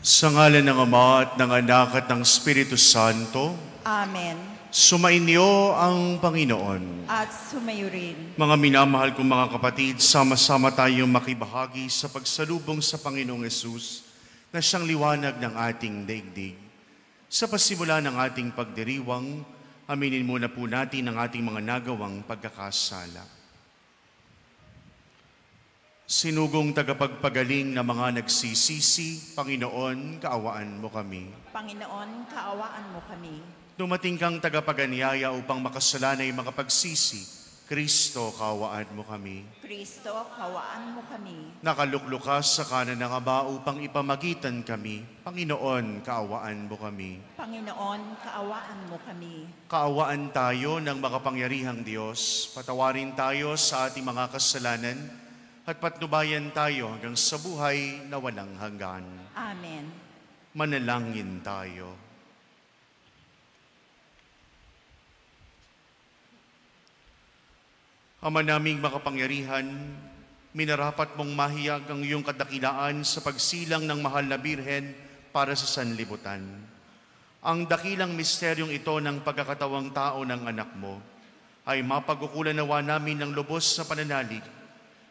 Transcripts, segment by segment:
Sa ngalan ng Ama at ng Anak at ng Espiritu Santo. Amen. Sumainyo ang Panginoon. At sumayo rin. Mga minamahal kong mga kapatid, sama-sama tayong makibahagi sa pagsalubong sa Panginoong Hesus na siyang liwanag ng ating daigdig. Sa pasimula ng ating pagdiriwang, aminin muna po natin ang ating mga nagawang pagkakasala. Sinugong tagapagpagaling na mga nagsisisi, Panginoon, kaawaan mo kami. Panginoon, kaawaan mo kami. Dumating kang tagapaganyaya upang makasalanay makapagsisi, Kristo, kaawaan mo kami. Kristo, kaawaan mo kami. Nakaluklukas sa kanan ng Ama upang ipamagitan kami, Panginoon, kaawaan mo kami. Panginoon, kaawaan mo kami. Kaawaan tayo ng makapangyarihang Diyos, patawarin tayo sa ating mga kasalanan, at patnubayan tayo hanggang sa buhay na walang hanggan. Amen. Manalangin tayo. Ama naming makapangyarihan, minarapat mong mahiyag ang iyong kadakilaan sa pagsilang ng mahal na Birhen para sa sanlibutan. Ang dakilang misteryong ito ng pagkakatawang tao ng anak mo ay mapagkukulan nawa namin ng lubos sa pananalig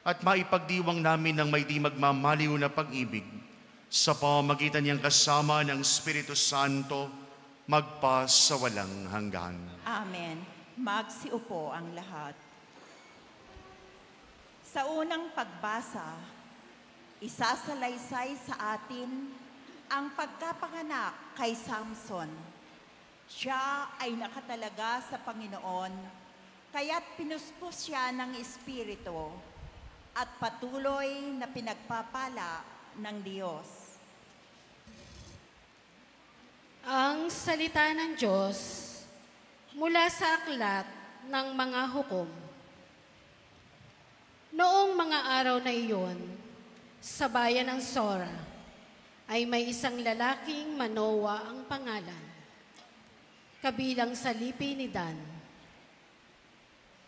at maipagdiwang namin ng may di magmamaliw na pag-ibig sa pamamagitan niyang kasama ng Espiritu Santo magpa sa walang hanggan. Amen. Magsiupo ang lahat. Sa unang pagbasa, isasalaysay sa atin ang pagkapanganak kay Samson. Siya ay nakatalaga sa Panginoon, kaya't pinuspos siya ng Espiritu at patuloy na pinagpapala ng Diyos. Ang salita ng Diyos mula sa aklat ng mga hukom. Noong mga araw na iyon, sa bayan ng Sora, ay may isang lalaking Manoa ang pangalan, kabilang sa lipi ni Dan.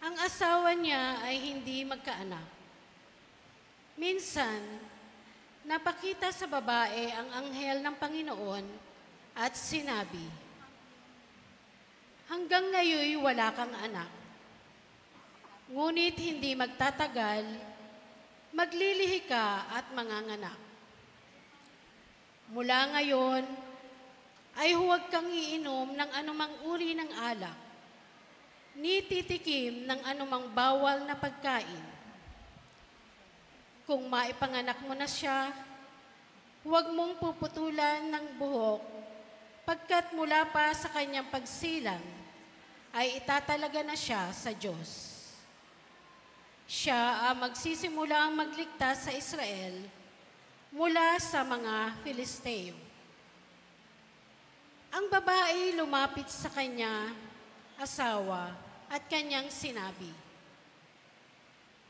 Ang asawa niya ay hindi magkaanak. Minsan, napakita sa babae ang anghel ng Panginoon at sinabi, "Hanggang ngayon wala kang anak. Ngunit hindi magtatagal, maglilihi ka at manganganak. Mula ngayon, ay huwag kang iinom ng anumang uri ng alak, ni titikim ng anumang bawal na pagkain. Kung maipanganak mo na siya, huwag mong puputulan ng buhok, pagkat mula pa sa kanyang pagsilang, ay itatalaga na siya sa Diyos. Siya ang magsisimula ang magligtas sa Israel mula sa mga Filisteo." Ang babae lumapit sa kanya, asawa, at kanyang sinabi,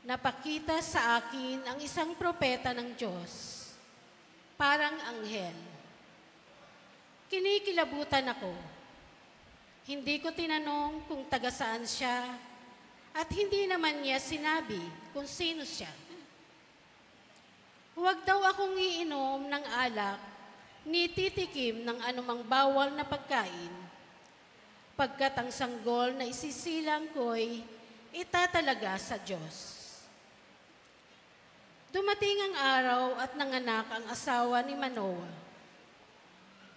"Napakita sa akin ang isang propeta ng Diyos, parang anghel. Kinikilabutan ako. Hindi ko tinanong kung taga saan siya, at hindi naman niya sinabi kung sino siya. Huwag daw akong iinom ng alak, ni titikim ng anumang bawal na pagkain, pagkat ang sanggol na isisilang ko'y itatalaga sa Diyos." Dumating ang araw at nanganak ang asawa ni Manoa.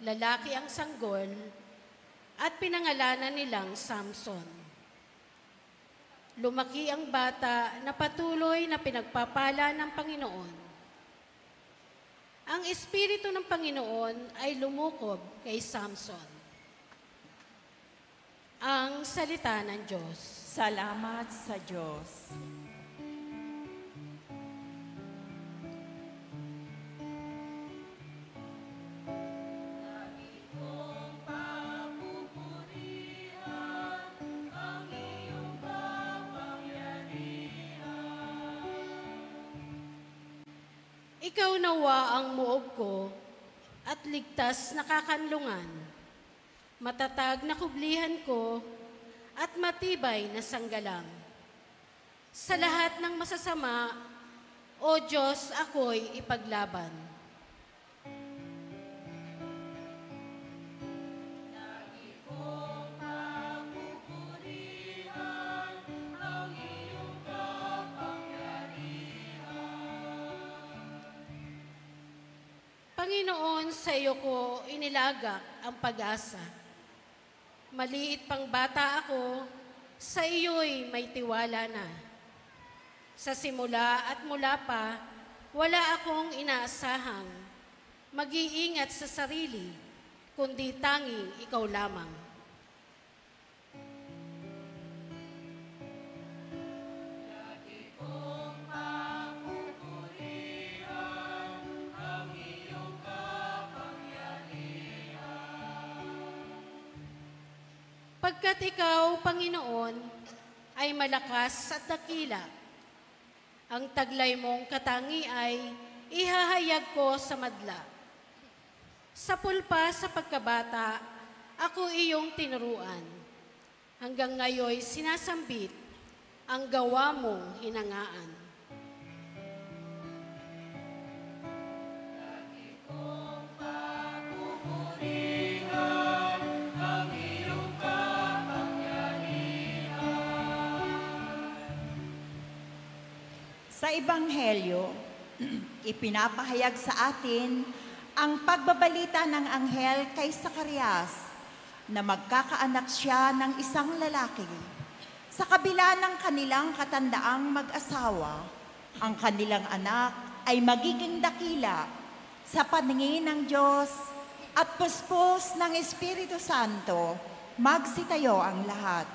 Lalaki ang sanggol at pinangalanan nilang Samson. Lumaki ang bata na patuloy na pinagpapala ng Panginoon. Ang Espiritu ng Panginoon ay lumukob kay Samson. Ang salita ng Diyos. Salamat sa Diyos. Ikaw nawa ang muog ko at ligtas na kakanlungan, matatag na kublihan ko at matibay na sanggalang. Sa lahat ng masasama, O Diyos, ako'y ipaglaban. Panginoon, sa iyo ko inilagak ang pag-asa. Maliit pang bata ako, sa iyo'y may tiwala na. Sa simula at mula pa, wala akong inaasahang mag-iingat sa sarili, kundi tanging ikaw lamang. Pagkat ikaw, Panginoon, ay malakas at dakila, ang taglay mong katangi ay ihahayag ko sa madla. Sa pulpa sa pagkabata, ako iyong tinuruan. Hanggang ngayoy sinasambit ang gawa mong hinangaan. Sa Ebanghelyo, ipinapahayag sa atin ang pagbabalita ng anghel kay Zacarias na magkakaanak siya ng isang lalaki. Sa kabila ng kanilang katandaang mag-asawa, ang kanilang anak ay magiging dakila sa paningin ng Diyos at puspos ng Espiritu Santo, magsitayo ang lahat.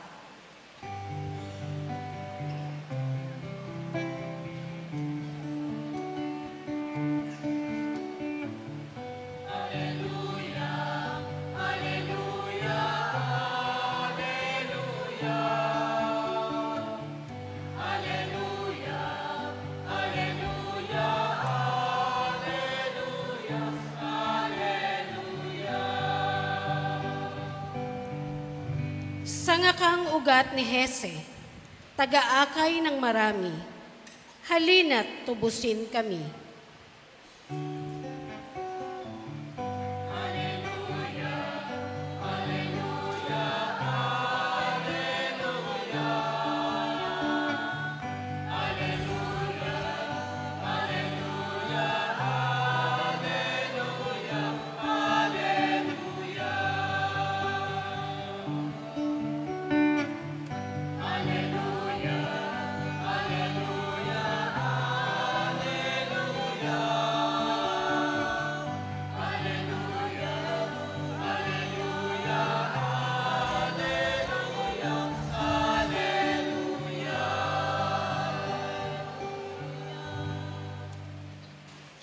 Sangakang ugat ni Hese, taga-akay ng marami, halina't tubusin kami.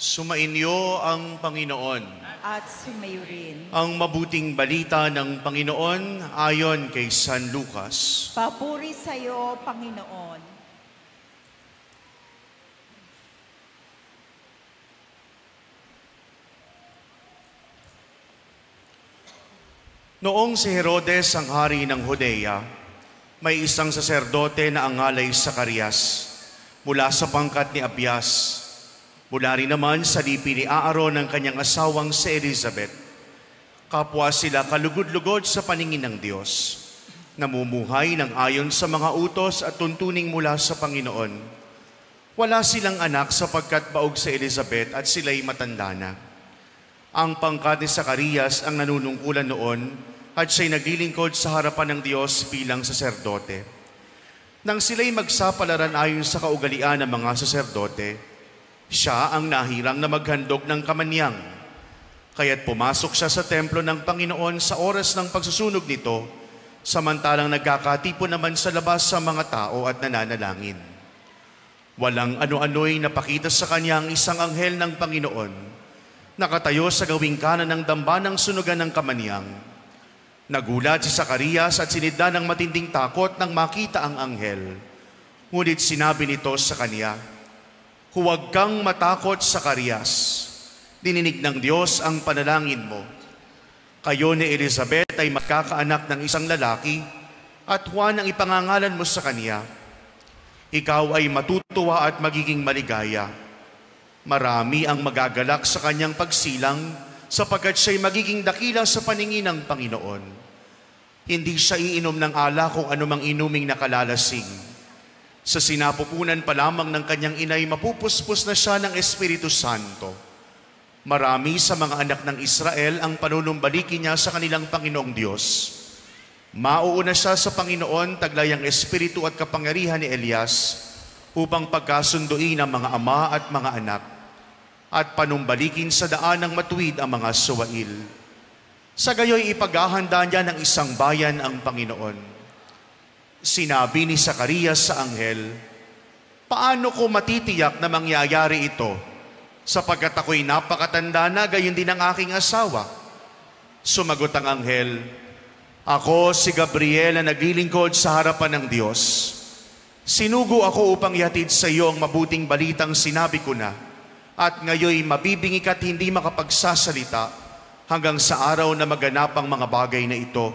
Sumainyo ang Panginoon. At sumayo rin. Ang mabuting balita ng Panginoon ayon kay San Lucas. Papuri sa iyo, Panginoon. Noong si Herodes ang hari ng Judea, may isang saserdote na ang ngalay Zacarias mula sa pangkat ni Abias. Mula rin naman sa lipi ni Aaron ng kanyang asawang si Elizabeth. Kapwa sila kalugod-lugod sa paningin ng Diyos, namumuhay ng ayon sa mga utos at tuntuning mula sa Panginoon. Wala silang anak sapagkat baog si Elizabeth at sila'y matanda na. Ang pangkat ni Zacarias ang nanunungkulan noon at siya'y naglilingkod sa harapan ng Diyos bilang saserdote. Nang sila'y magsapalaran ayon sa kaugalian ng mga saserdote, siya ang nahirang na maghandog ng kamanyang. Kaya't pumasok siya sa templo ng Panginoon sa oras ng pagsusunog nito, samantalang nagkakatipon naman sa labas sa mga tao at nananalangin. Walang ano-ano'y napakita sa kanya ang isang anghel ng Panginoon, nakatayo sa gawing kanan ng dambanang sunugan ng kamanyang. Nagulat si Zacarias at sinidla ng matinding takot nang makita ang anghel. Ngunit sinabi nito sa kanya, "Huwag kang matakot, Zacarias. Dininig ng Diyos ang panalangin mo. Kayo ni Elizabeth ay magkakaanak ng isang lalaki at Juan ang ipangangalan mo sa kanya. Ikaw ay matutuwa at magiging maligaya. Marami ang magagalak sa kanyang pagsilang sapagkat siya'y magiging dakila sa paningin ng Panginoon. Hindi siya iinom ng alak kung anumang inuming nakalalasing. Sa sinapupunan pa lamang ng kanyang inay, mapupuspos na siya ng Espiritu Santo. Marami sa mga anak ng Israel ang panunumbalikin niya sa kanilang Panginoong Diyos. Mauuna siya sa Panginoon taglay ang espiritu at kapangyarihan ni Elias upang pagkasunduin ang mga ama at mga anak at panumbalikin sa daan ng matuwid ang mga suwail. Sa gayoy ipaghahanda niya ng isang bayan ang Panginoon. Sinabi ni Zacarias sa anghel, "Paano ko matitiyak na mangyayari ito? Sapagkat ako'y napakatanda na, gayon din ang aking asawa." Sumagot ang anghel, "Ako si Gabriel na naglilingkod sa harapan ng Diyos. Sinugo ako upang ihatid sa iyo ang mabuting balitang sinabi ko na, at ngayoy mabibingik at hindi makapagsasalita hanggang sa araw na maganap ang mga bagay na ito,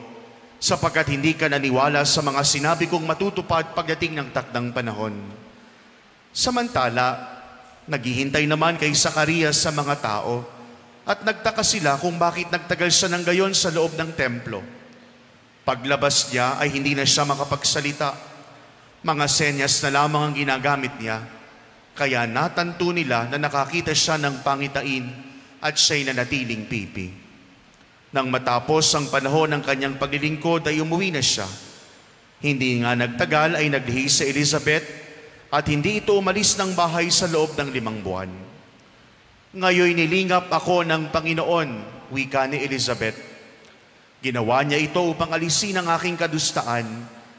sapagkat hindi ka naniwala sa mga sinabi kong matutupad pagdating ng takdang panahon." Samantala, naghihintay naman kay Zacarias sa mga tao at nagtaka sila kung bakit nagtagal siya ng gayon sa loob ng templo. Paglabas niya ay hindi na siya makapagsalita. Mga senyas na lamang ang ginagamit niya, kaya natanto nila na nakakita siya ng pangitain at siya'y nanatiling pipi. Nang matapos ang panahon ng kanyang paglilingkod ay umuwi na siya. Hindi nga nagtagal ay naglihi si Elizabeth at hindi ito umalis ng bahay sa loob ng 5 buwan. "Ngayoy nilingap ako ng Panginoon," wika ni Elizabeth. "Ginawa niya ito upang alisin ang aking kadustaan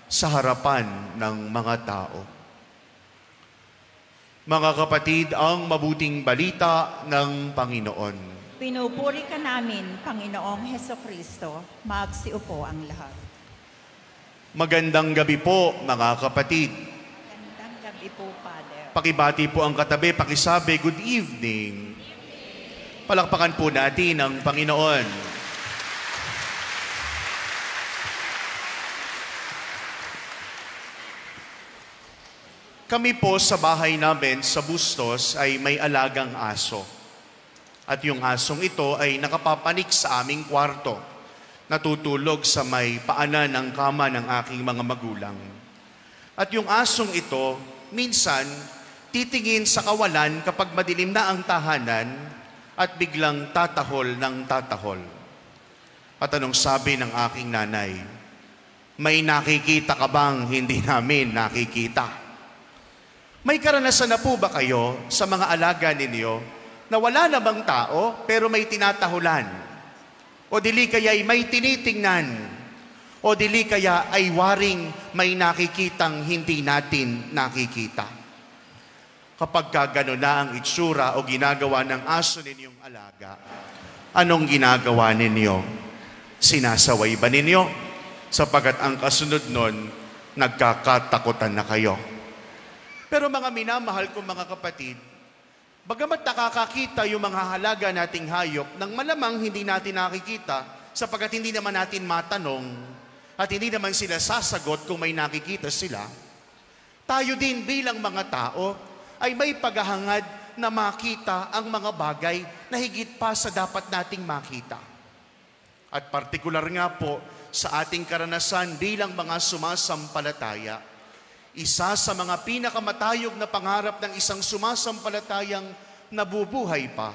sa harapan ng mga tao." Mga kapatid, ang mabuting balita ng Panginoon. Pinupuri ka namin, Panginoong Hesukristo. Magsiupo ang lahat. Magandang gabi po, mga kapatid. Magandang gabi po, Father. Pakibati po ang katabi, pakisabi, good evening. Palakpakan po natin ang Panginoon. Kami po sa bahay namin sa Bustos ay may alagang aso. At yung asong ito ay nakapapanik sa aming kwarto. Natutulog sa may paanan ng kama ng aking mga magulang. At yung asong ito, minsan, titingin sa kawalan kapag madilim na ang tahanan at biglang tatahol ng tatahol. At anong sabi ng aking nanay? "May nakikita ka bang hindi namin nakikita?" May karanasan na po ba kayo sa mga alaga ninyo na wala namang tao pero may tinatahulan? O dili kaya ay may tinitingnan? O dili kaya ay waring may nakikitang hindi natin nakikita? Kapag gano'n na ang itsura o ginagawa ng aso ninyong alaga, anong ginagawa ninyo? Sinasaway ba ninyo? Sapagkat ang kasunod nun, nagkakatakutan na kayo. Pero mga minamahal kong mga kapatid, bagamat nakakakita yung mga halaga nating hayop nang malamang hindi natin nakikita sapagkat hindi naman natin matanong at hindi naman sila sasagot kung may nakikita sila, tayo din bilang mga tao ay may paghahangad na makita ang mga bagay na higit pa sa dapat nating makita. At partikular nga po sa ating karanasan bilang mga sumasampalataya, isa sa mga pinakamatayog na pangarap ng isang sumasampalatayang nabubuhay pa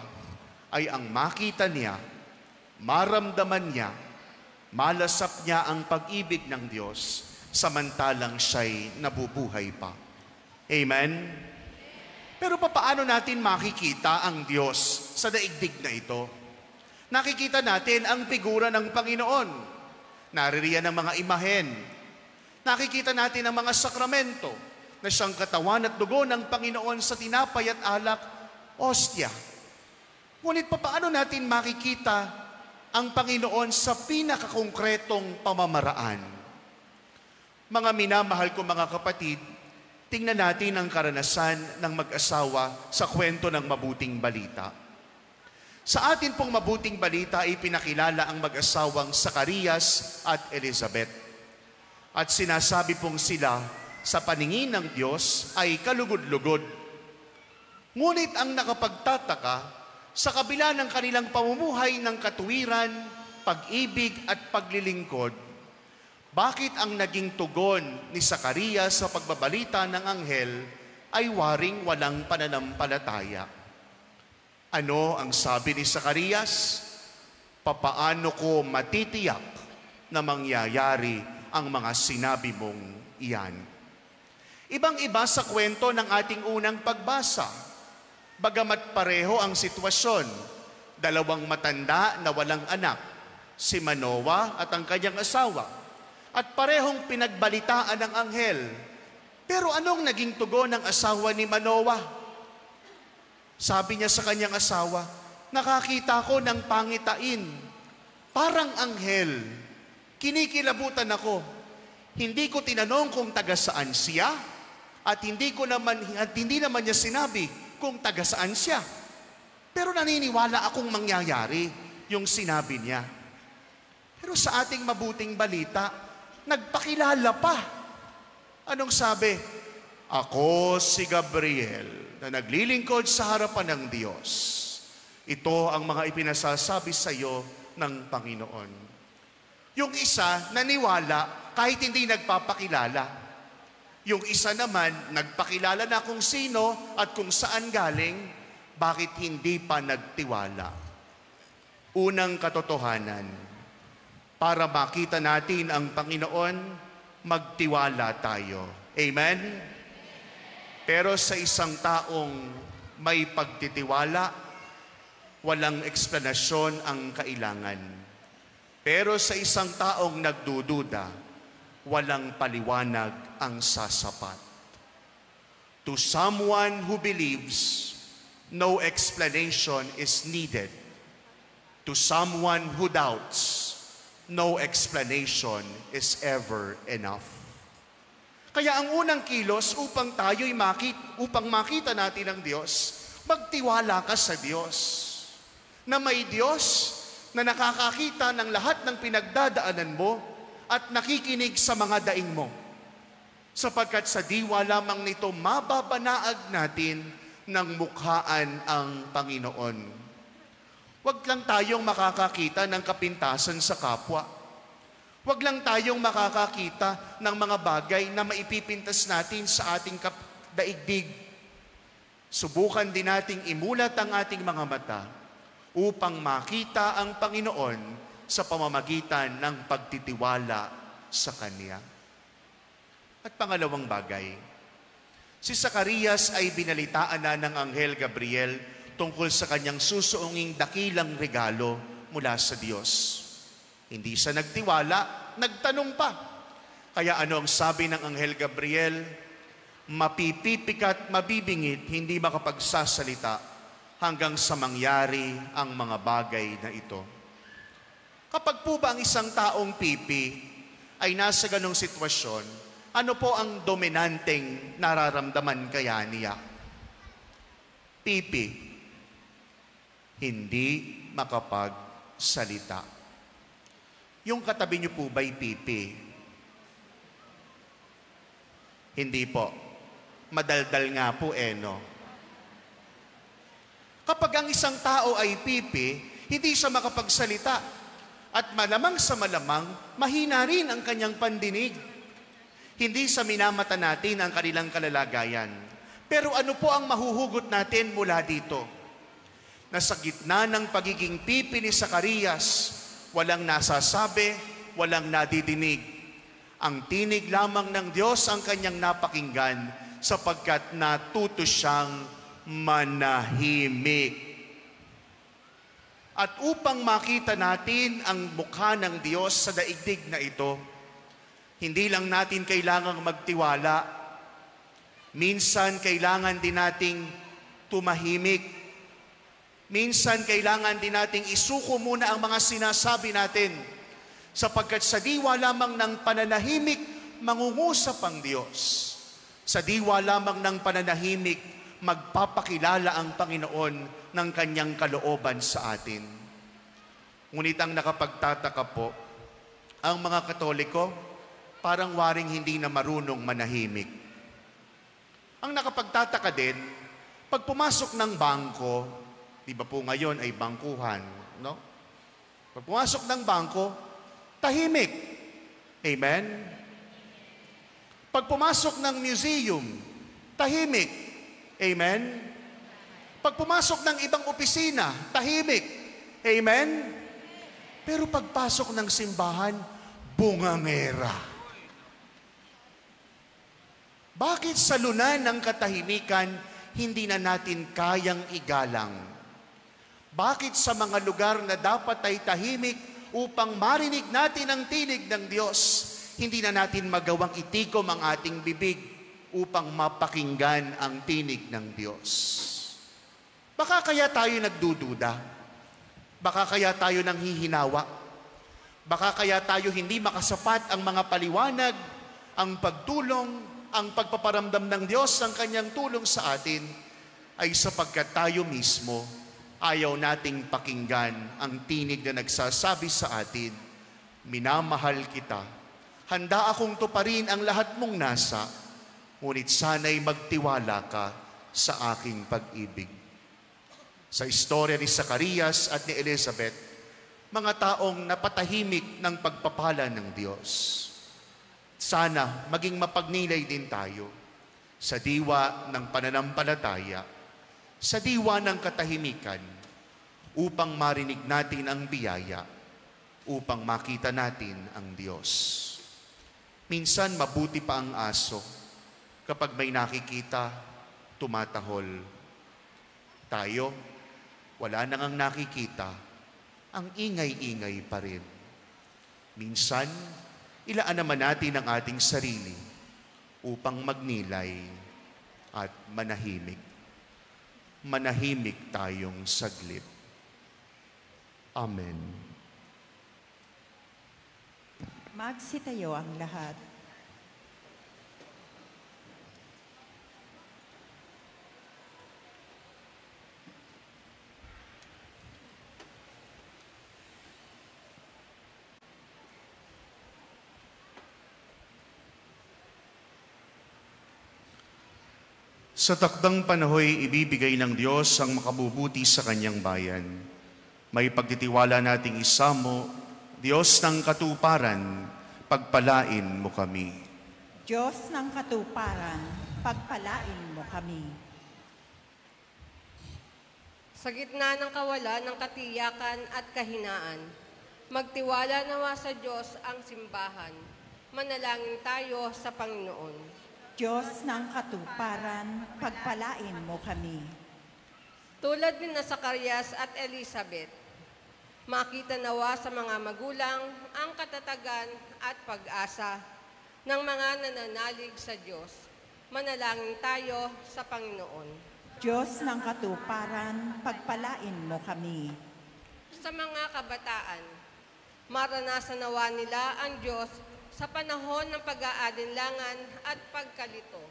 ay ang makita niya, maramdaman niya, malasap niya ang pag-ibig ng Diyos samantalang siya'y nabubuhay pa. Amen? Pero paano natin makikita ang Diyos sa daigdig na ito? Nakikita natin ang figura ng Panginoon. Naririyan ang mga imahen. Nakikita natin ang mga sakramento na siyang katawan at dugo ng Panginoon sa tinapay at alak, ostya. Ngunit paano natin makikita ang Panginoon sa pinakakongkretong pamamaraan? Mga minamahal ko mga kapatid, tingnan natin ang karanasan ng mag-asawa sa kwento ng mabuting balita. Sa atin pong mabuting balita ay pinakilala ang mag-asawang Zacarias at Elizabeth. At sinasabi pong sila sa paningin ng Diyos ay kalugod-lugod. Ngunit ang nakapagtataka, sa kabila ng kanilang pamumuhay ng katuwiran, pag-ibig at paglilingkod, bakit ang naging tugon ni Zacarias sa pagbabalita ng anghel ay waring walang pananampalataya? Ano ang sabi ni Zacarias? Papaano ko matitiyak na mangyayari ang mga sinabi mong iyan? Ibang-iba sa kwento ng ating unang pagbasa. Bagamat pareho ang sitwasyon, dalawang matanda na walang anak, si Manoah at ang kanyang asawa, at parehong pinagbalitaan ng anghel. Pero anong naging tugon ng asawa ni Manoah? Sabi niya sa kanyang asawa, nakakita ko ng pangitain, parang anghel. Kinikilabutan ako. Hindi ko tinanong kung taga saan siya at hindi naman niya sinabi kung taga saan siya. Pero naniniwala akong mangyayari yung sinabi niya. Pero sa ating mabuting balita, nagpakilala pa. Anong sabi? Ako si Gabriel na naglilingkod sa harapan ng Diyos. Ito ang mga ipinasasabi sa iyo ng Panginoon. Yung isa naniwala kahit hindi nagpapakilala. Yung isa naman nagpakilala na kung sino at kung saan galing, bakit hindi pa nagtiwala? Unang katotohanan, para makita natin ang Panginoon, magtiwala tayo. Amen? Pero sa isang taong may pagtitiwala, walang eksplanasyon ang kailangan. Pero sa isang taong nagdududa, walang paliwanag ang sasapat. To someone who believes, no explanation is needed. To someone who doubts, no explanation is ever enough. Kaya ang unang kilos upang makita natin ang Diyos, magtiwala ka sa Diyos. Na may Diyos na nakakakita ng lahat ng pinagdadaanan mo at nakikinig sa mga daing mo. Sapagkat sa diwa lamang nito, mababanaag natin ng mukhaan ang Panginoon. Huwag lang tayong makakakita ng kapintasan sa kapwa. Huwag lang tayong makakakita ng mga bagay na maipipintas natin sa ating daigdig. Subukan din nating imulat ang ating mga mata upang makita ang Panginoon sa pamamagitan ng pagtitiwala sa Kanya. At pangalawang bagay, si Zacarias ay binalitaan na ng Anghel Gabriel tungkol sa kanyang susuunging dakilang regalo mula sa Diyos. Hindi siya nagtiwala, nagtanong pa. Kaya ano ang sabi ng Anghel Gabriel? Mapipipik at mabibingit, hindi makapagsasalita hanggang sa mangyari ang mga bagay na ito. Kapag po ba ang isang taong pipi ay nasa ganong sitwasyon, ano po ang dominanteng nararamdaman kaya niya? Pipi, hindi makapagsalita. Yung katabi niyo po ba'y pipi? Hindi po. Madaldal nga po no? Kapag ang isang tao ay pipi, hindi siya makapagsalita. At malamang sa malamang, mahina rin ang kanyang pandinig. Hindi sa minamata natin ang kanilang kalalagayan. Pero ano po ang mahuhugot natin mula dito? Na sa gitna ng pagiging pipi ni Zacarias, walang nasasabi, walang nadidinig. Ang tinig lamang ng Diyos ang kanyang napakinggan sapagkat natuto siyang manahimik. At upang makita natin ang mukha ng Diyos sa daigdig na ito, hindi lang natin kailangang magtiwala, minsan kailangan din nating tumahimik. Minsan kailangan din nating isuko muna ang mga sinasabi natin, sapagkat sa diwa lamang ng pananahimik, mangungusap ang Diyos. Sa diwa lamang ng pananahimik, magpapakilala ang Panginoon ng kanyang kalooban sa atin. Ngunit ang nakapagtataka po, ang mga Katoliko, parang waring hindi na marunong manahimik. Ang nakapagtataka din, pag pumasok ng bangko, di ba po ngayon ay bangkuhan, no? Pag pumasok ng bangko, tahimik. Amen? Pag pumasok ng museum, tahimik. Amen? Pag pumasok ng ibang opisina, tahimik. Amen? Pero pagpasok ng simbahan, bungangera. Bakit sa lunan ng katahimikan, hindi na natin kayang igalang? Bakit sa mga lugar na dapat ay tahimik upang marinig natin ang tinig ng Diyos, hindi na natin magawang itikom ang ating bibig upang mapakinggan ang tinig ng Diyos? Baka kaya tayo nagdududa? Baka kaya tayo nanghihinawa? Baka kaya tayo hindi makasapat ang mga paliwanag, ang pagtulong, ang pagpaparamdam ng Diyos, ang kanyang tulong sa atin, ay sapagkat tayo mismo ayaw nating pakinggan ang tinig na nagsasabi sa atin, minamahal kita, handa akong tuparin ang lahat mong nasa, ngunit sana'y magtiwala ka sa aking pag-ibig. Sa istorya ni Zacarias at ni Elizabeth, mga taong napatahimik ng pagpapala ng Diyos. Sana maging mapagnilay din tayo sa diwa ng pananampalataya, sa diwa ng katahimikan, upang marinig natin ang biyaya, upang makita natin ang Diyos. Minsan mabuti pa ang aso kapag may nakikita, tumatahol. Tayo, wala nang ang nakikita, ang ingay-ingay pa rin. Minsan, ilaan naman natin ang ating sarili upang magnilay at manahimik. Manahimik tayong saglit. Amen. Magsitayo ang lahat. Sa takdang panahoy, ibibigay ng Diyos ang makabubuti sa kanyang bayan. May pagtitiwala nating isamo, Diyos ng katuparan, pagpalain mo kami. Diyos ng katuparan, pagpalain mo kami. Sa gitna ng kawalan ng katiyakan at kahinaan, magtiwala nawa sa Diyos ang simbahan. Manalangin tayo sa Panginoon. Diyos ng katuparan, pagpalain mo kami. Tulad din na Zacarias at Elizabeth, makita nawa sa mga magulang ang katatagan at pag-asa ng mga nananalig sa Diyos. Manalangin tayo sa Panginoon. Diyos ng katuparan, pagpalain mo kami. Sa mga kabataan, maranasan nawa nila ang Diyos sa panahon ng pag-aalinlangan at pagkalito.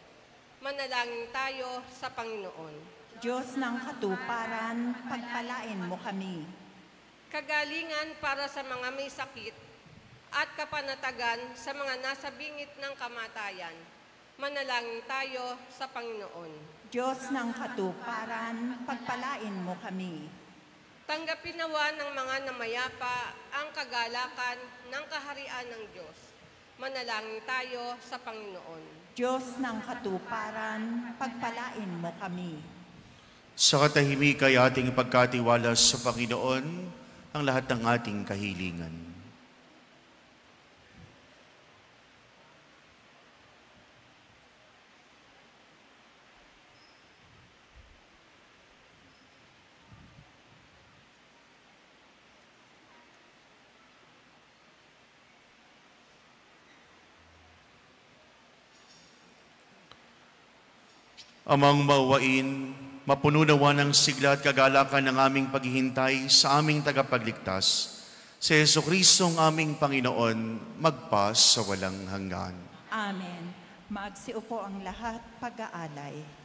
Manalangin tayo sa Panginoon. Diyos ng katuparan, pagpalain mo kami. Kagalingan para sa mga may sakit at kapanatagan sa mga nasa bingit ng kamatayan. Manalangin tayo sa Panginoon. Diyos ng katuparan, pagpalain mo kami. Tanggapin nawa ng mga namayapa ang kagalakan ng kaharian ng Diyos. Manalangin tayo sa Panginoon. Diyos ng katuparan, pagpalain mo kami. Sa katahimik ay ating ipagkatiwala sa Panginoon ang lahat ng ating kahilingan. Amang mauwain, mapuno nawa ng sigla at kagalakan ng aming paghihintay sa aming tagapagligtas, si Jesucristong aming Panginoon, magpas sa walang hanggan. Amen. Magsiupo ang lahat, pag-aalay.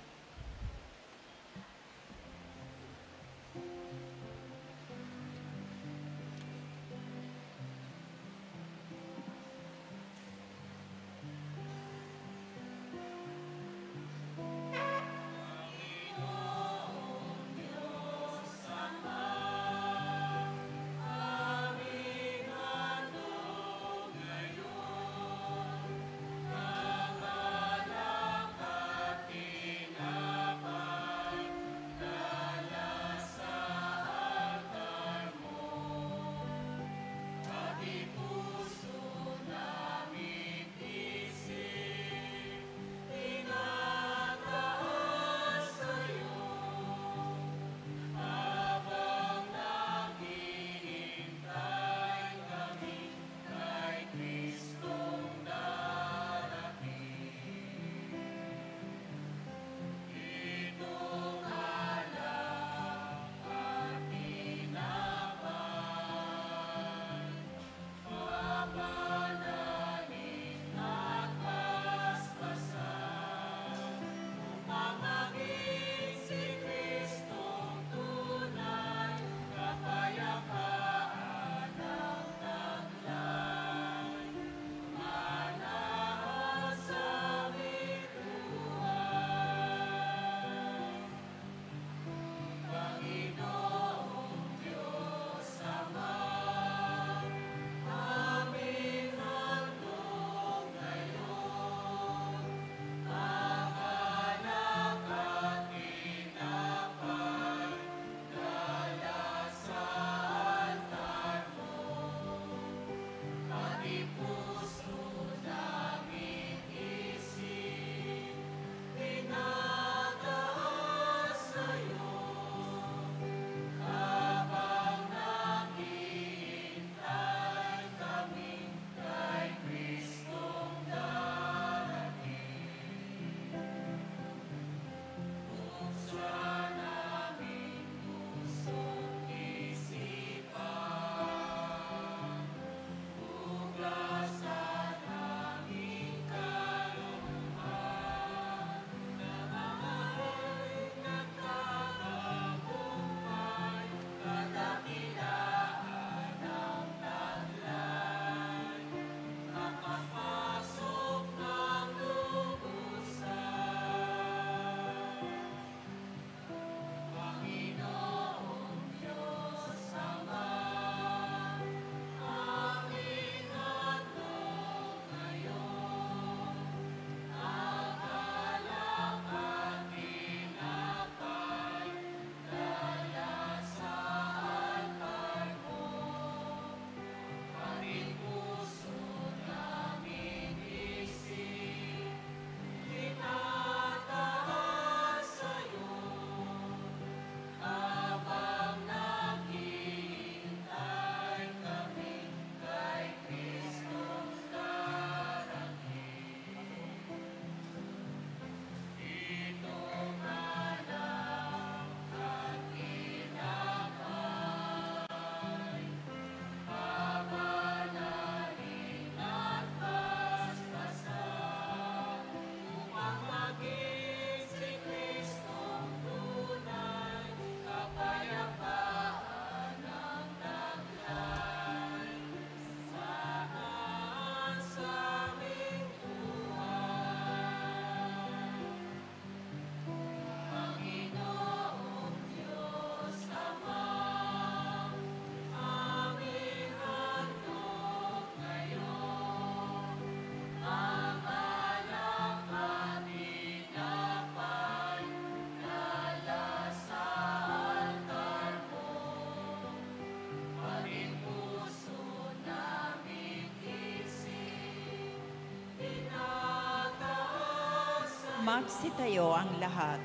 Magsitayo ang lahat.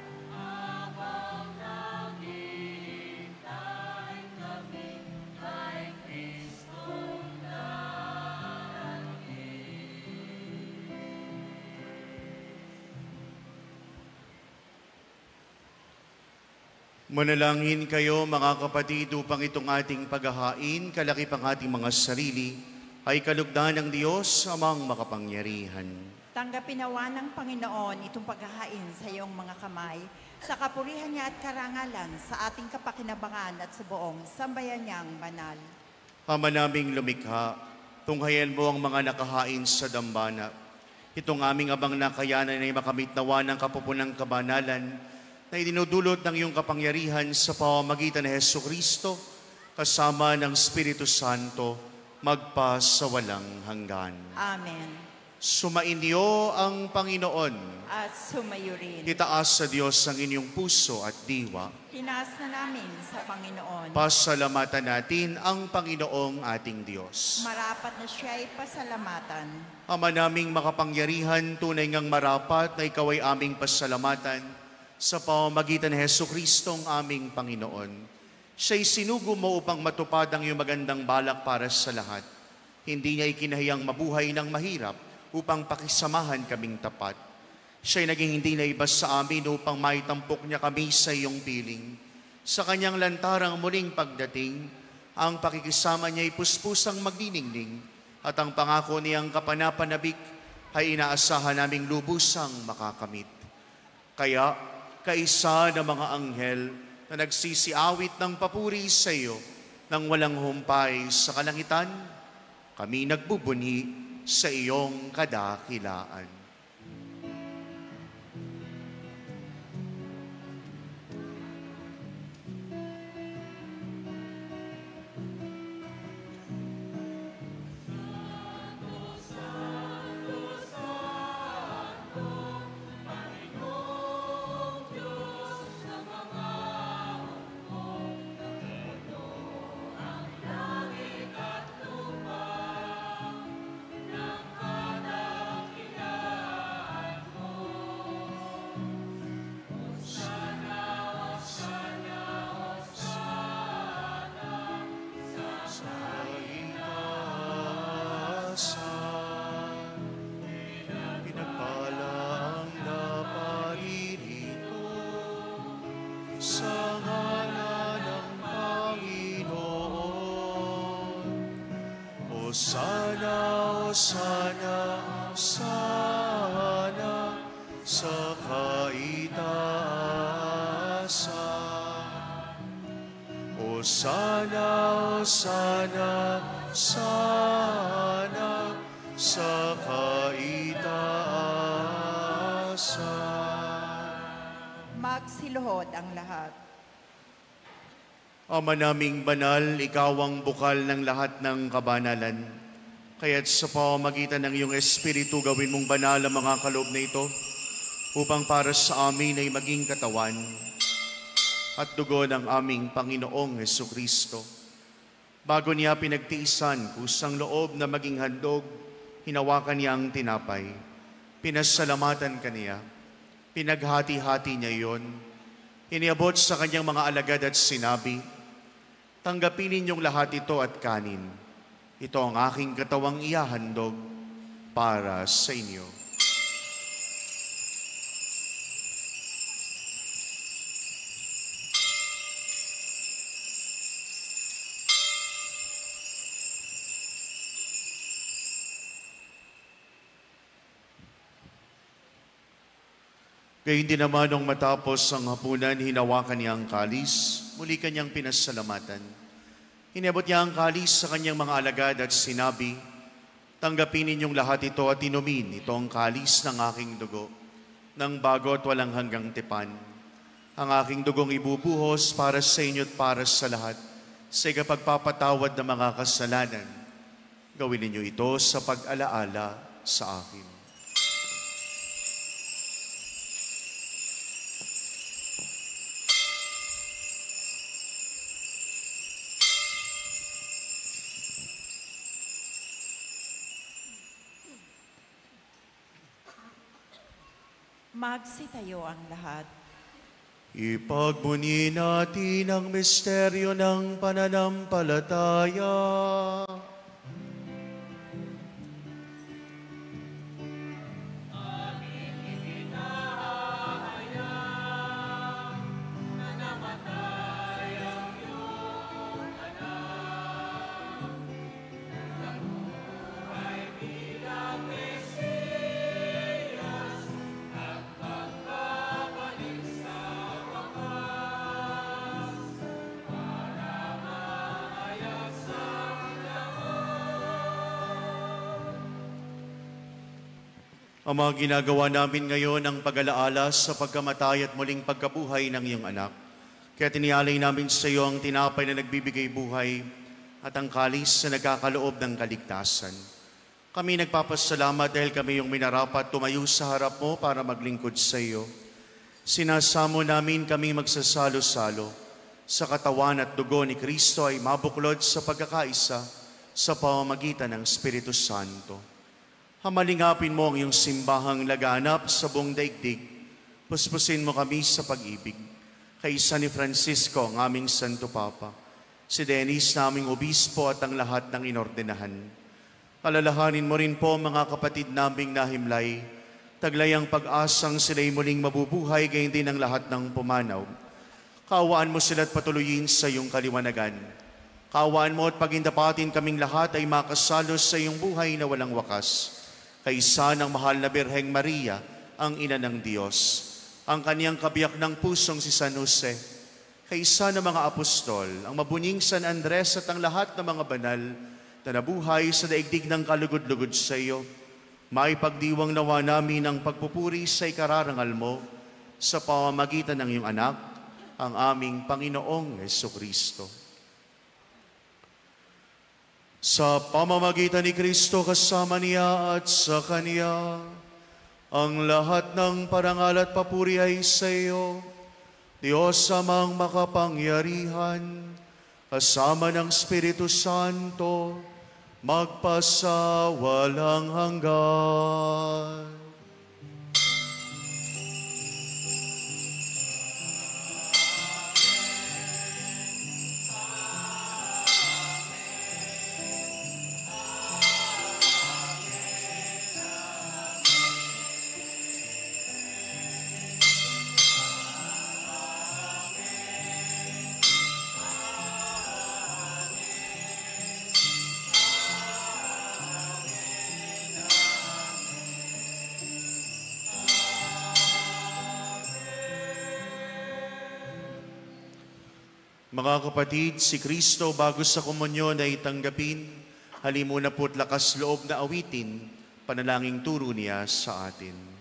Manalangin kayo mga kapatid upang itong ating paghahain, kalakip ang ating mga sarili, ay kalugdan ng Diyos amang makapangyarihan. Tanggapin nawa ng Panginoon itong paghahain sa iyong mga kamay, sa kapurihan niya at karangalan, sa ating kapakinabangan at sa buong sambayan niyang banal. Ama naming lumikha, tunghayan mo ang mga nakahain sa dambana. Itong aming abang nakayanan ay makamit nawa ng kapupunang kabanalan, na idinudulot ng iyong kapangyarihan sa pamamagitan ni Hesukristo, kasama ng Espiritu Santo, magpa sa walang hanggan. Amen. Sumainyo ang Panginoon. At sumayo rin. Itaas sa Diyos ang inyong puso at diwa. Tinaas na namin sa Panginoon. Pasalamatan natin ang Panginoong ating Diyos. Marapat na siya ay pasalamatan. Ama naming makapangyarihan, tunay ngang marapat na ikaw ay aming pasalamatan sa pamamagitan ni Jesucristong aming Panginoon. Siya'y sinugo mo upang matupad ang iyong magandang balak para sa lahat. Hindi niya ikinahiyang mabuhay ng mahirap upang pakisamahan kaming tapat. Siya'y naging hindi naibas sa amin upang maitampok niya kami sa iyong piling. Sa kanyang lantarang muling pagdating, ang pakikisama niya'y puspusang magniningning at ang pangako niyang kapanapanabik ay inaasahan naming lubusang makakamit. Kaya, kaisa ng mga anghel na nagsisiawit ng papuri sa iyo nang walang humpay sa kalangitan, kami nagbubunyi sa iyong kadakilaan. Sana, sana, sana sa kaitaasan. O sana, sana, sana sa kaitaasan. Magsiluhod ang lahat. Ama naming banal, ikaw ang bukal ng lahat ng kabanalan. Kaya't sa pamamagitan ng iyong Espiritu, gawin mong banal ang mga kaloob na ito upang para sa amin ay maging katawan at dugo ng aming Panginoong Hesukristo. Bago niya pinagtiisan, kusang loob na maging handog, hinawakan niya ang tinapay. Pinasalamatan kaniya. Pinaghati-hati niya iyon. Iniabot sa kanyang mga alagad at sinabi, "Tanggapin ninyong lahat ito at kanin. Ito ang aking katawang ihahandog para sa inyo." Gayun din naman nung matapos ang hapunan, hinawakan niya ang kalis, muli kanyang pinasalamatan. Inabot niya ang kalis sa kanyang mga alagad at sinabi, "Tanggapin ninyong lahat ito at inumin, ito ang kalis ng aking dugo, ng bago at walang hanggang tipan. Ang aking dugong ibubuhos para sa inyo at para sa lahat, sa ikapagpapatawad ng mga kasalanan. Gawin ninyo ito sa pag-alaala sa akin." Magsitayo ang lahat. Ipagbunyi natin ang misteryo ng pananampalataya. Ang mga ginagawa namin ngayon ang pag-alaala sa pagkamatay at muling pagkabuhay ng iyong anak. Kaya tinialay namin sa iyo ang tinapay na nagbibigay buhay at ang kalis na nagkakaloob ng kaligtasan. Kami nagpapasalamat dahil kami yung minarapat tumayo sa harap mo para maglingkod sa iyo. Sinasamo namin kami magsasalo-salo sa katawan at dugo ni Kristo ay mabuklod sa pagkakaisa sa pamamagitan ng Espiritu Santo. Hamalingapin mo ang iyong simbahang laganap sa buong daigdig. Puspusin mo kami sa pag-ibig. Kaisa ni Francisco, ang aming Santo Papa, si Dennis, naming obispo at ang lahat ng inordenahan. Alalahanin mo rin po mga kapatid naming nahimlay, taglayang pag-asang sila'y muling mabubuhay, gayon din ang lahat ng pumanaw. Kaawaan mo sila at patuloyin sa iyong kaliwanagan. Kaawaan mo at pagindapatin kaming lahat ay makasalo sa iyong buhay na walang wakas. Kaisa ng mahal na Birheng Maria, ang ina ng Diyos, ang kaniyang kabiyak ng pusong si San Jose, kaisa ng mga apostol, ang mabuning San Andres at ang lahat ng mga banal na nabuhay sa daigdig ng kalugod-lugod sa iyo, maipagdiwang nawa namin ang pagpupuri sa ikararangal mo sa pamamagitan ng iyong anak, ang aming Panginoong Jesucristo. Sa pamamagitan ni Kristo kasama niya at sa Kanya, ang lahat ng parangal at papuri ay sa iyo, Diyos amang makapangyarihan, kasama ng Espiritu Santo, magpasawalang hanggan. Mga kapatid, si Kristo bago sa komunyon ay tanggapin, halimuna po't lakas loob na awitin, panalangin turo niya sa atin.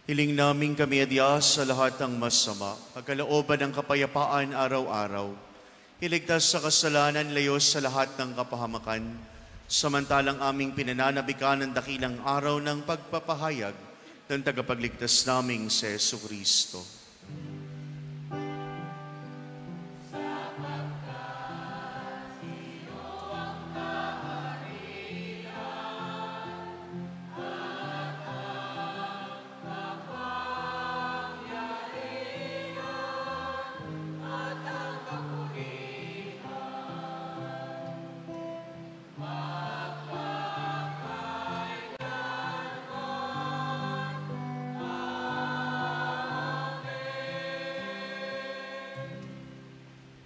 Hiling namin kami, Diyos, sa lahat ng masama, pagkalooban ng kapayapaan araw-araw. Iligtas sa kasalanan, layos sa lahat ng kapahamakan, samantalang aming pinananabikan ng dakilang araw ng pagpapahayag ng tagapagligtas naming si Jesucristo.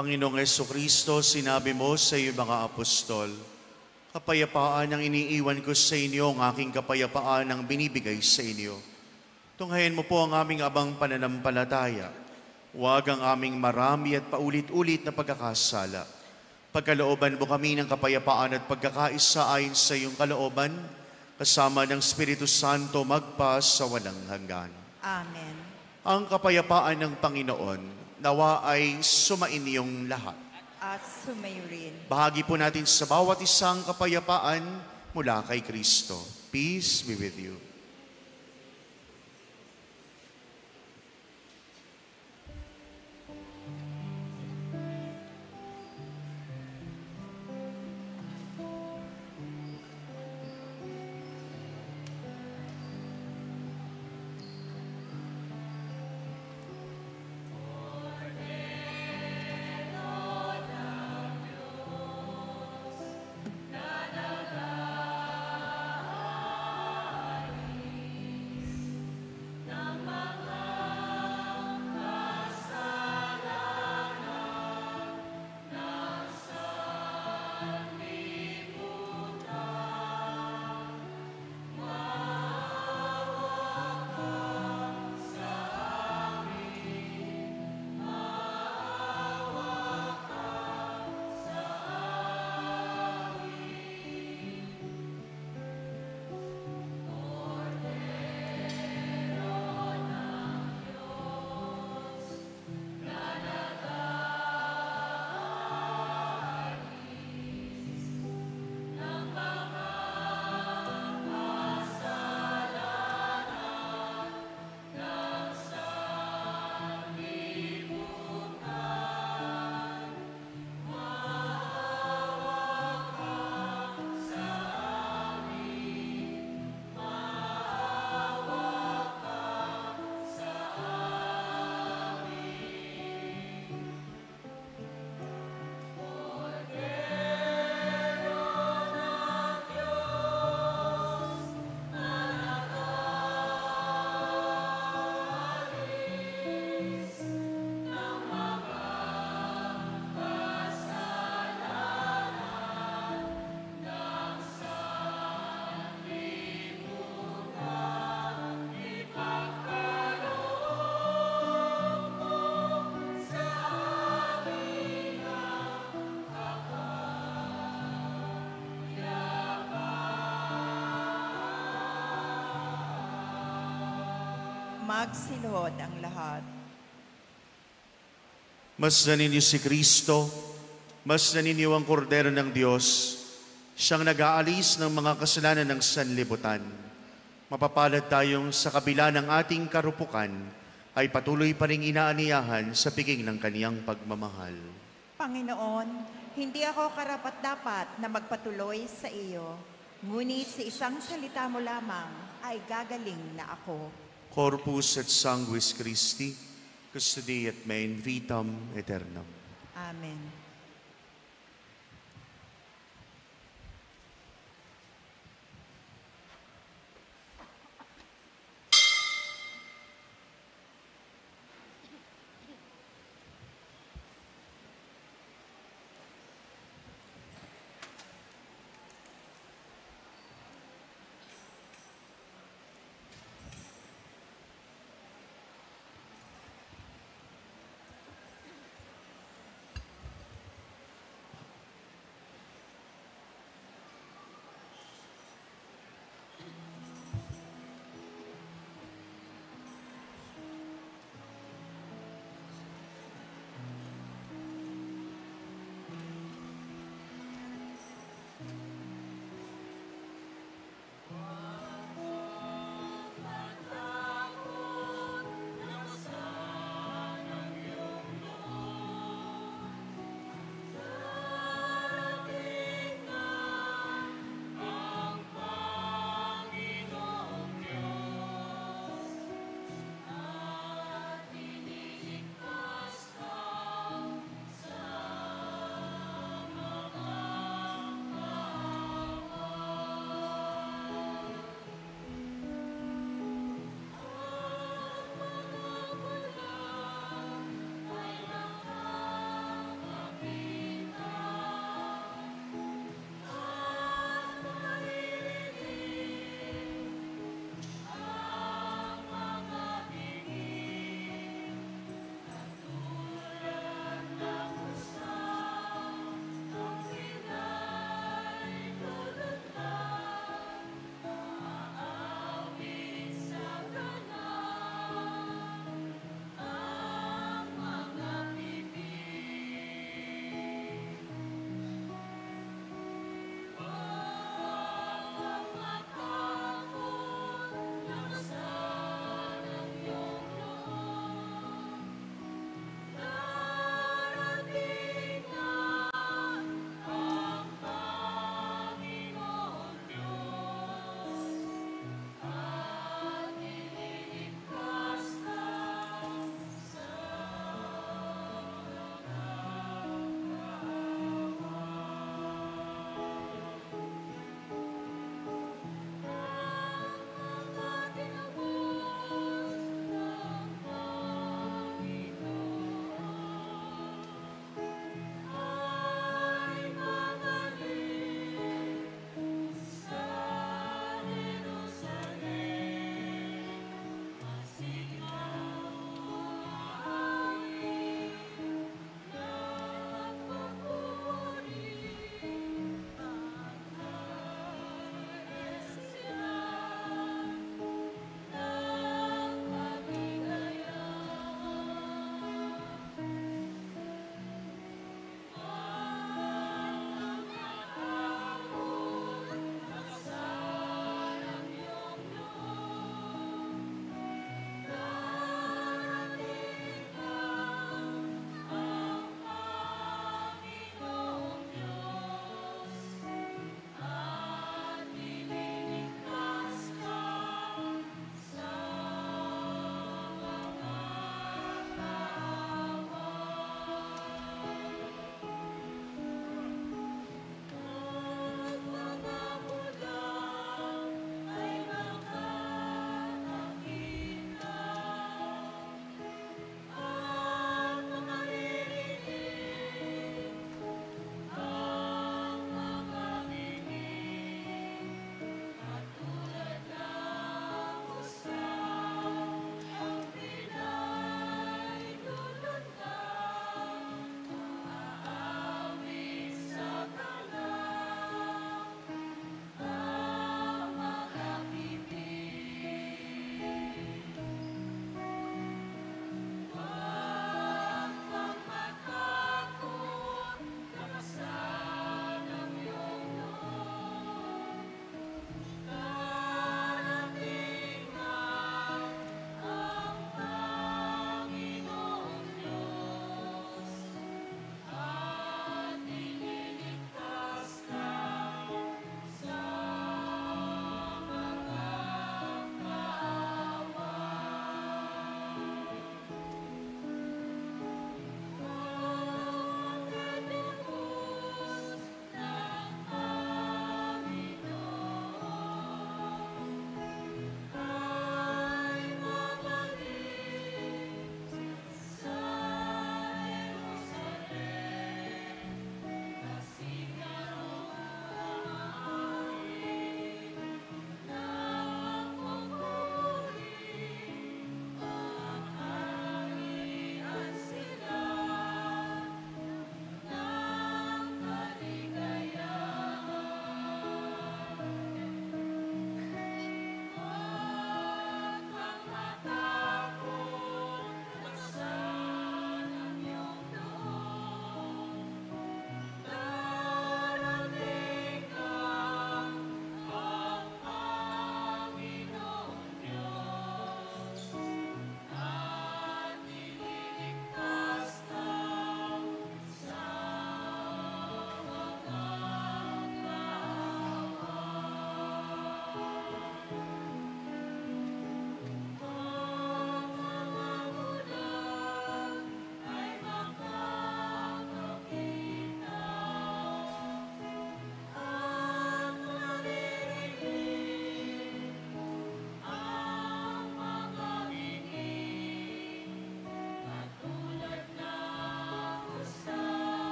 Panginoong Jesucristo, sinabi mo sa iyong mga apostol, kapayapaan ang iniiwan ko sa inyo, ang aking kapayapaan ang binibigay sa inyo. Tunghayan mo po ang aming abang pananampalataya. Huwag ang aming marami at paulit-ulit na pagkakasala. Pagkalooban mo kami ng kapayapaan at pagkakaisa ayon sa iyong kalooban, kasama ng Espiritu Santo magpa sa walang hanggan. Amen. Ang kapayapaan ng Panginoon nawa ay sumainyong lahat. At sumayo rin. Bahagi po natin sa bawat isang kapayapaan mula kay Kristo. Peace be with you. Magsilod ang lahat. Masdan ninyo si Kristo, masdan ninyo ang kordero ng Diyos, siyang nag-aalis ng mga kasalanan ng sanlibutan. Mapapalad tayong sa kabila ng ating karupukan, ay patuloy pa ring inaaniyahan sa piging ng kaniyang pagmamahal. Panginoon, hindi ako karapat-dapat na magpatuloy sa iyo, ngunit sa isang salita mo lamang ay gagaling na ako. Corpus et sanguis Christi, custodi et me in vitam aeternam. Amen.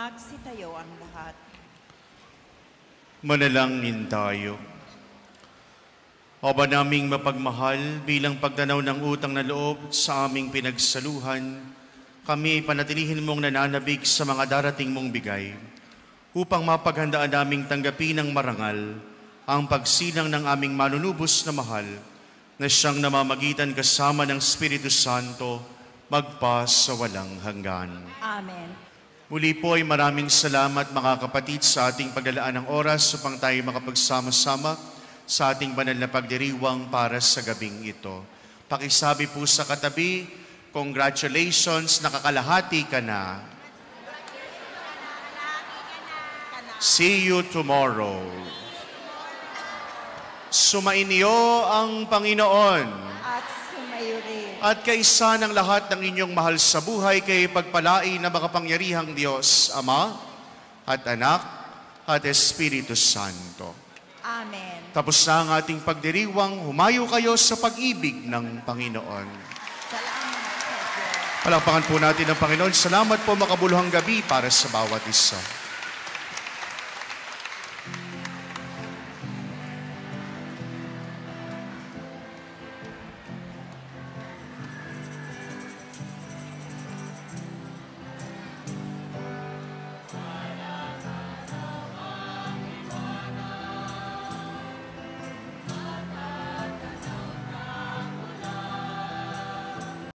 Magsitayo ang lahat. Manalangin tayo. Aba naming mapagmahal, bilang pagtanaw ng utang na loob sa aming pinagsaluhan, kami ay panatilihin mong nananabik sa mga darating mong bigay, upang mapaghandaan naming tanggapin ng marangal ang pagsilang ng aming manunubos na mahal, na siyang namamagitan kasama ng Espiritu Santo, magpa sa walang hanggan. Amen. Muli po ay maraming salamat mga kapatid sa ating paglalaan ng oras upang tayo makapagsama-sama sa ating banal na pagdiriwang para sa gabing ito. Pakisabi po sa katabi, congratulations, nakakalahati ka na. See you tomorrow. Sumainyo ang Panginoon. At sumayo rin. At kaisa ng lahat ng inyong mahal sa buhay kay pagpalain na makapangyarihang Diyos, Ama at Anak at Espiritu Santo. Amen. Tapos na ang ating pagdiriwang, humayo kayo sa pag-ibig ng Panginoon. Salamat sa Diyos. Palakpakan po natin ang Panginoon. Salamat po makabuluhang gabi para sa bawat isa.